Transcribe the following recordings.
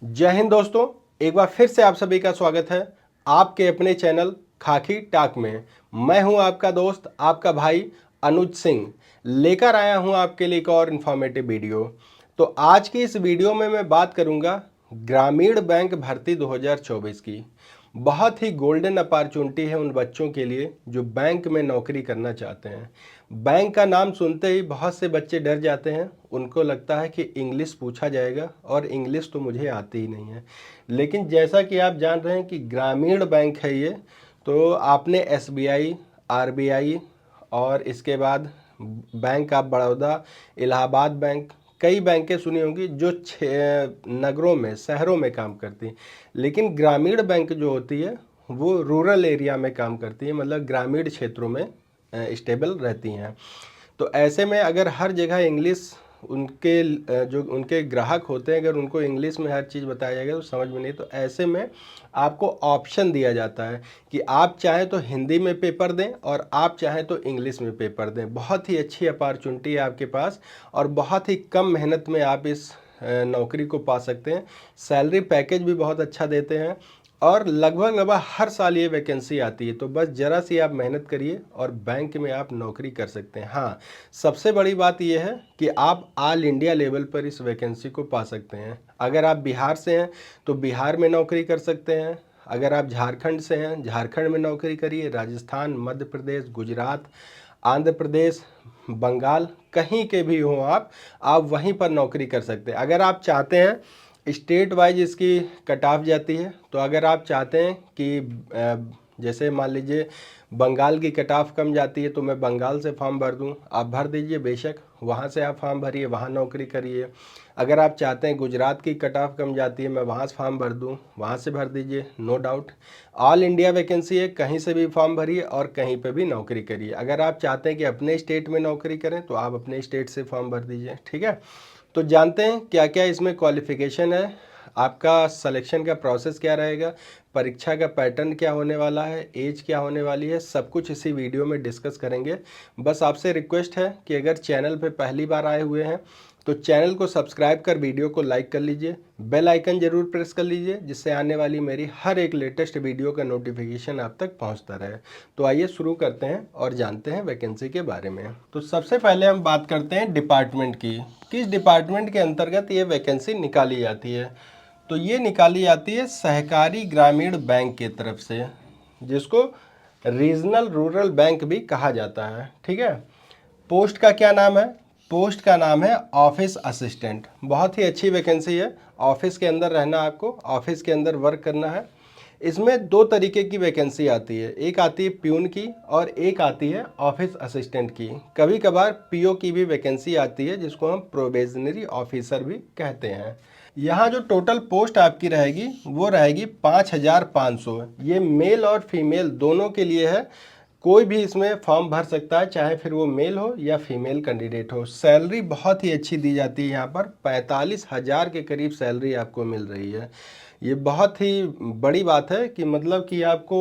जय हिंद दोस्तों, एक बार फिर से आप सभी का स्वागत है आपके अपने चैनल खाकी टाक में। मैं हूं आपका दोस्त, आपका भाई अनुज सिंह, लेकर आया हूं आपके लिए एक और इन्फॉर्मेटिव वीडियो। तो आज की इस वीडियो में मैं बात करूंगा ग्रामीण बैंक भर्ती 2024 की। बहुत ही गोल्डन अपॉर्चुनिटी है उन बच्चों के लिए जो बैंक में नौकरी करना चाहते हैं। बैंक का नाम सुनते ही बहुत से बच्चे डर जाते हैं, उनको लगता है कि इंग्लिश पूछा जाएगा और इंग्लिश तो मुझे आती ही नहीं है। लेकिन जैसा कि आप जान रहे हैं कि ग्रामीण बैंक है ये, तो आपने एसबीआई, आरबीआई और इसके बाद bank of Baroda, Allahabad bank, कई बैंकें सुनी होंगी जो नगरों में, शहरों में काम करती हैं। लेकिन ग्रामीण बैंक जो होती है वो रूरल एरिया में काम करती है, मतलब ग्रामीण क्षेत्रों में स्टेबल रहती हैं। तो ऐसे में अगर हर जगह इंग्लिश उनके जो उनके ग्राहक होते हैं, अगर उनको इंग्लिश में हर चीज़ बताया जाएगा तो समझ में नहीं। तो ऐसे में आपको ऑप्शन दिया जाता है कि आप चाहें तो हिंदी में पेपर दें और आप चाहें तो इंग्लिश में पेपर दें। बहुत ही अच्छी अपॉर्चुनिटी है आपके पास और बहुत ही कम मेहनत में आप इस नौकरी को पा सकते हैं। सैलरी पैकेज भी बहुत अच्छा देते हैं और लगभग हर साल ये वैकेंसी आती है। तो बस ज़रा सी आप मेहनत करिए और बैंक में आप नौकरी कर सकते हैं। हाँ, सबसे बड़ी बात यह है कि आप ऑल इंडिया लेवल पर इस वैकेंसी को पा सकते हैं। अगर आप बिहार से हैं तो बिहार में नौकरी कर सकते हैं। अगर आप झारखंड से हैं, झारखंड में नौकरी करिए। राजस्थान, मध्य प्रदेश, गुजरात, आंध्र प्रदेश, बंगाल, कहीं के भी हों आप वहीं पर नौकरी कर सकते हैं। अगर आप चाहते हैं, स्टेट वाइज इसकी कट ऑफ जाती है। तो अगर आप चाहते हैं कि जैसे मान लीजिए बंगाल की कट ऑफ कम जाती है तो मैं बंगाल से फॉर्म भर दूं, आप भर दीजिए, बेशक वहाँ से आप फॉर्म भरिए, वहाँ नौकरी करिए। अगर आप चाहते हैं गुजरात की कट ऑफ कम जाती है, मैं वहाँ से फॉर्म भर दूं, वहाँ से भर दीजिए, no doubt. All India vacancy है, कहीं से भी फॉर्म भरिए और कहीं पे भी नौकरी करिए। अगर आप चाहते हैं कि अपने स्टेट में नौकरी करें तो आप अपने स्टेट से फॉर्म भर दीजिए, ठीक है। तो जानते हैं क्या क्या इसमें क्वालिफ़िकेशन है, आपका सिलेक्शन का प्रोसेस क्या रहेगा, परीक्षा का पैटर्न क्या होने वाला है, एज क्या होने वाली है, सब कुछ इसी वीडियो में डिस्कस करेंगे। बस आपसे रिक्वेस्ट है कि अगर चैनल पे पहली बार आए हुए हैं तो चैनल को सब्सक्राइब कर वीडियो को लाइक कर लीजिए, बेल आइकन जरूर प्रेस कर लीजिए, जिससे आने वाली मेरी हर एक लेटेस्ट वीडियो का नोटिफिकेशन आप तक पहुंचता रहे। तो आइए शुरू करते हैं और जानते हैं वैकेंसी के बारे में। तो सबसे पहले हम बात करते हैं डिपार्टमेंट की, किस डिपार्टमेंट के अंतर्गत ये वैकेंसी निकाली जाती है। तो ये निकाली जाती है सहकारी ग्रामीण बैंक की तरफ से, जिसको रीजनल रूरल बैंक भी कहा जाता है, ठीक है। पोस्ट का क्या नाम है? पोस्ट का नाम है ऑफिस असिस्टेंट। बहुत ही अच्छी वैकेंसी है, ऑफिस के अंदर रहना, आपको ऑफिस के अंदर वर्क करना है। इसमें दो तरीके की वैकेंसी आती है, एक आती है प्यून की और एक आती है ऑफिस असिस्टेंट की। कभी कभार पीओ की भी वैकेंसी आती है, जिसको हम प्रोबेशनरी ऑफिसर भी कहते हैं। यहाँ जो टोटल पोस्ट आपकी रहेगी वो रहेगी 5500। ये मेल और फीमेल दोनों के लिए है, कोई भी इसमें फॉर्म भर सकता है, चाहे फिर वो मेल हो या फीमेल कैंडिडेट हो। सैलरी बहुत ही अच्छी दी जाती है, यहाँ पर 45,000 के करीब सैलरी आपको मिल रही है। ये बहुत ही बड़ी बात है कि मतलब कि आपको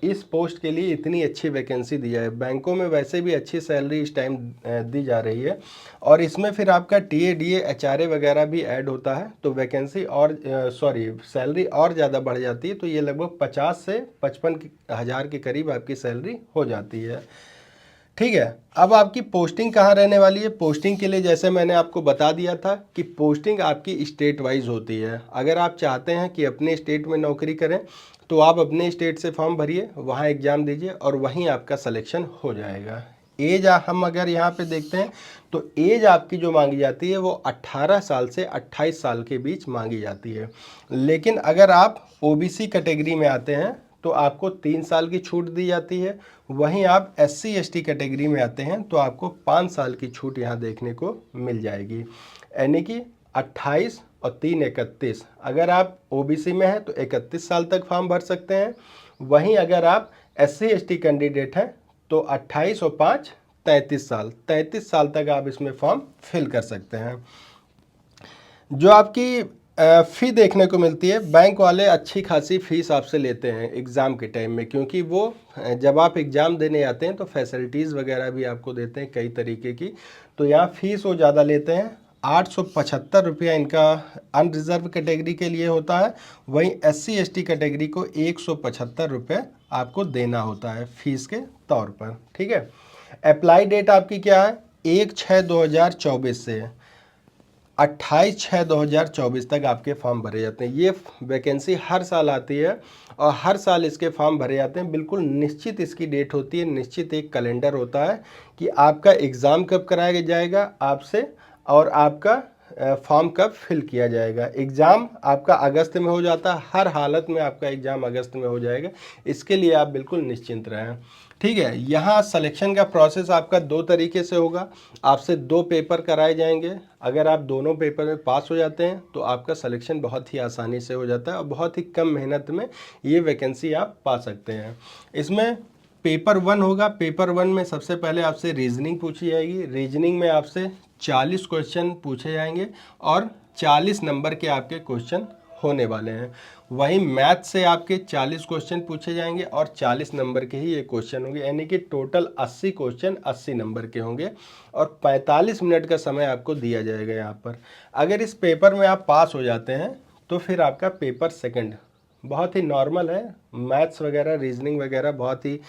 इस पोस्ट के लिए इतनी अच्छी वैकेंसी दी जाए। बैंकों में वैसे भी अच्छी सैलरी इस टाइम दी जा रही है और इसमें फिर आपका टीए, डीए, एचआरए वगैरह भी ऐड होता है, तो वैकेंसी और सैलरी और ज़्यादा बढ़ जाती है। तो ये लगभग 50 से 55,000 के करीब आपकी सैलरी हो जाती है, ठीक है। अब आपकी पोस्टिंग कहाँ रहने वाली है? पोस्टिंग के लिए जैसे मैंने आपको बता दिया था कि पोस्टिंग आपकी स्टेट वाइज होती है। अगर आप चाहते हैं कि अपने स्टेट में नौकरी करें तो आप अपने स्टेट से फॉर्म भरिए, वहाँ एग्ज़ाम दीजिए और वहीं आपका सिलेक्शन हो जाएगा। एज हम अगर यहाँ पे देखते हैं तो एज आपकी जो मांगी जाती है वो 18 साल से 28 साल के बीच मांगी जाती है। लेकिन अगर आप ओबीसी कैटेगरी में आते हैं तो आपको 3 साल की छूट दी जाती है। वहीं आप SC ST कैटेगरी में आते हैं तो आपको 5 साल की छूट यहाँ देखने को मिल जाएगी। यानी कि 28 और 3 31। अगर आप OBC में हैं तो 31 साल तक फॉर्म भर सकते हैं। वहीं अगर आप SC ST कैंडिडेट हैं तो 28 और 5 33 साल, 33 साल तक आप इसमें फॉर्म फिल कर सकते हैं। जो आपकी फ़ी देखने को मिलती है, बैंक वाले अच्छी खासी फीस आपसे लेते हैं एग्ज़ाम के टाइम में, क्योंकि वो जब आप एग्ज़ाम देने आते हैं तो फैसिलिटीज़ वगैरह भी आपको देते हैं कई तरीके की। तो यहाँ फ़ीस वो ज़्यादा लेते हैं। 875 इनका अनरिजर्व कैटेगरी के लिए होता है। वहीं SC/ST कैटेगरी को 175 रुपये आपको देना होता है फीस के तौर पर। ठीक है। अप्लाई डेट आपकी क्या है? 1/6/2024 से 28/6/2024 तक आपके फॉर्म भरे जाते हैं। ये वैकेंसी हर साल आती है और हर साल इसके फॉर्म भरे जाते हैं। बिल्कुल निश्चित इसकी डेट होती है, निश्चित एक कैलेंडर होता है कि आपका एग्ज़ाम कब कराया जाएगा आपसे और आपका फॉर्म कब फिल किया जाएगा। एग्ज़ाम आपका अगस्त में हो जाता है, हर हालत में आपका एग्ज़ाम अगस्त में हो जाएगा। इसके लिए आप बिल्कुल निश्चिंत रहें। ठीक है। यहाँ सिलेक्शन का प्रोसेस आपका 2 तरीके से होगा। आपसे 2 पेपर कराए जाएंगे। अगर आप दोनों पेपर में पास हो जाते हैं तो आपका सिलेक्शन बहुत ही आसानी से हो जाता है और बहुत ही कम मेहनत में ये वैकेंसी आप पा सकते हैं। इसमें पेपर 1 होगा। पेपर 1 में सबसे पहले आपसे रीजनिंग पूछी जाएगी। रीजनिंग में आपसे 40 क्वेश्चन पूछे जाएंगे और 40 नंबर के आपके क्वेश्चन होने वाले हैं। वहीं मैथ से आपके 40 क्वेश्चन पूछे जाएंगे और 40 नंबर के ही ये क्वेश्चन होंगे, यानी कि टोटल 80 क्वेश्चन 80 नंबर के होंगे और 45 मिनट का समय आपको दिया जाएगा यहाँ पर। अगर इस पेपर में आप पास हो जाते हैं तो फिर आपका पेपर सेकंड बहुत ही नॉर्मल है। मैथ्स वगैरह रीजनिंग वगैरह बहुत ही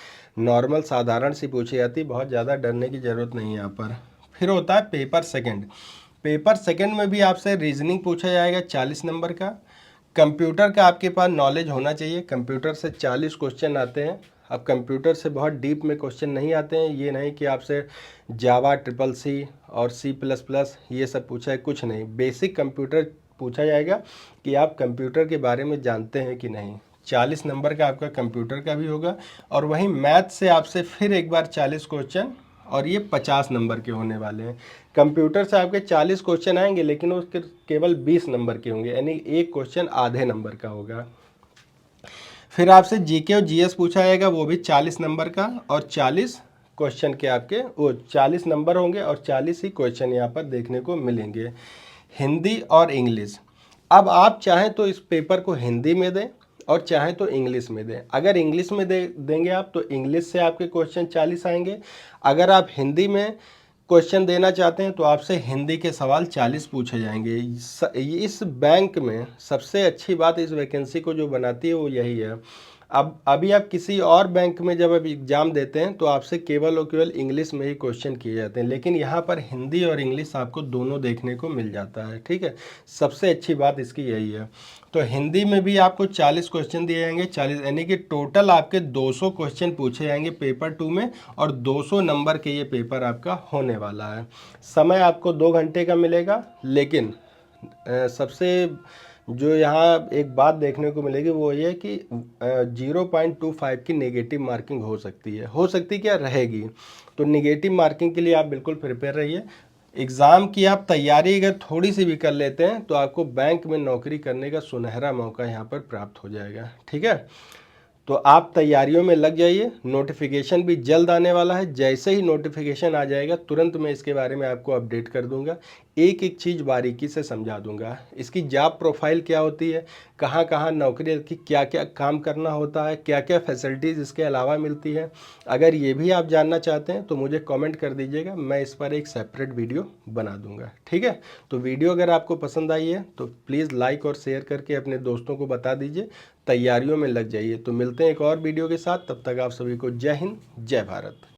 नॉर्मल साधारण सी पूछी जाती है, बहुत ज़्यादा डरने की ज़रूरत नहीं है यहाँ पर। फिर होता है पेपर सेकंड। पेपर सेकंड में भी आपसे रीजनिंग पूछा जाएगा 40 नंबर का। कंप्यूटर का आपके पास नॉलेज होना चाहिए। कंप्यूटर से 40 क्वेश्चन आते हैं। अब कंप्यूटर से बहुत डीप में क्वेश्चन नहीं आते हैं। ये नहीं कि आपसे जावा CCC और C++ ये सब पूछा है, कुछ नहीं। बेसिक कंप्यूटर पूछा जाएगा कि आप कंप्यूटर के बारे में जानते हैं कि नहीं। 40 नंबर का आपका कंप्यूटर का भी होगा और वहीं मैथ से आपसे फिर एक बार 40 क्वेश्चन और ये 50 नंबर के होने वाले हैं। कंप्यूटर से आपके 40 क्वेश्चन आएंगे लेकिन उसके केवल 20 नंबर के होंगे, यानी एक क्वेश्चन आधे नंबर का होगा। फिर आपसे जीके और जीएस पूछा जाएगा, वो भी 40 नंबर का और 40 क्वेश्चन के आपके वो 40 नंबर होंगे और 40 ही क्वेश्चन यहाँ पर देखने को मिलेंगे। हिंदी और इंग्लिश। अब आप चाहें तो इस पेपर को हिंदी में दें और चाहें तो इंग्लिश में दें। अगर इंग्लिश में देंगे आप तो इंग्लिश से आपके क्वेश्चन 40 आएंगे। अगर आप हिंदी में क्वेश्चन देना चाहते हैं तो आपसे हिंदी के सवाल 40 पूछे जाएंगे। इस बैंक में सबसे अच्छी बात इस वैकेंसी को जो बनाती है वो यही है। अब अभी आप किसी और बैंक में जब आप एग्ज़ाम देते हैं तो आपसे केवल और केवल इंग्लिश में ही क्वेश्चन किए जाते हैं, लेकिन यहाँ पर हिंदी और इंग्लिश आपको दोनों देखने को मिल जाता है। ठीक है। सबसे अच्छी बात इसकी यही है। तो हिंदी में भी आपको 40 क्वेश्चन दिए जाएंगे, 40 यानी कि टोटल आपके 200 क्वेश्चन पूछे जाएंगे पेपर 2 में और 200 नंबर के ये पेपर आपका होने वाला है। समय आपको 2 घंटे का मिलेगा, लेकिन सबसे जो यहाँ एक बात देखने को मिलेगी वो ये कि 0.25 की नेगेटिव मार्किंग हो सकती क्या रहेगी। तो नेगेटिव मार्किंग के लिए आप बिल्कुल प्रिपेयर रहिए। एग्ज़ाम की आप तैयारी अगर थोड़ी सी भी कर लेते हैं तो आपको बैंक में नौकरी करने का सुनहरा मौका यहाँ पर प्राप्त हो जाएगा। ठीक है। तो आप तैयारियों में लग जाइए। नोटिफिकेशन भी जल्द आने वाला है। जैसे ही नोटिफिकेशन आ जाएगा तुरंत मैं इसके बारे में आपको अपडेट कर दूंगा। एक एक चीज़ बारीकी से समझा दूंगा। इसकी जॉब प्रोफाइल क्या होती है, कहाँ कहाँ नौकरी की क्या क्या काम करना होता है, क्या क्या फैसिलिटीज़ इसके अलावा मिलती है। अगर ये भी आप जानना चाहते हैं तो मुझे कमेंट कर दीजिएगा, मैं इस पर एक सेपरेट वीडियो बना दूंगा। ठीक है। तो वीडियो अगर आपको पसंद आई है तो प्लीज़ लाइक और शेयर करके अपने दोस्तों को बता दीजिए। तैयारियों में लग जाइए। तो मिलते हैं एक और वीडियो के साथ, तब तक आप सभी को जय हिंद, जय भारत।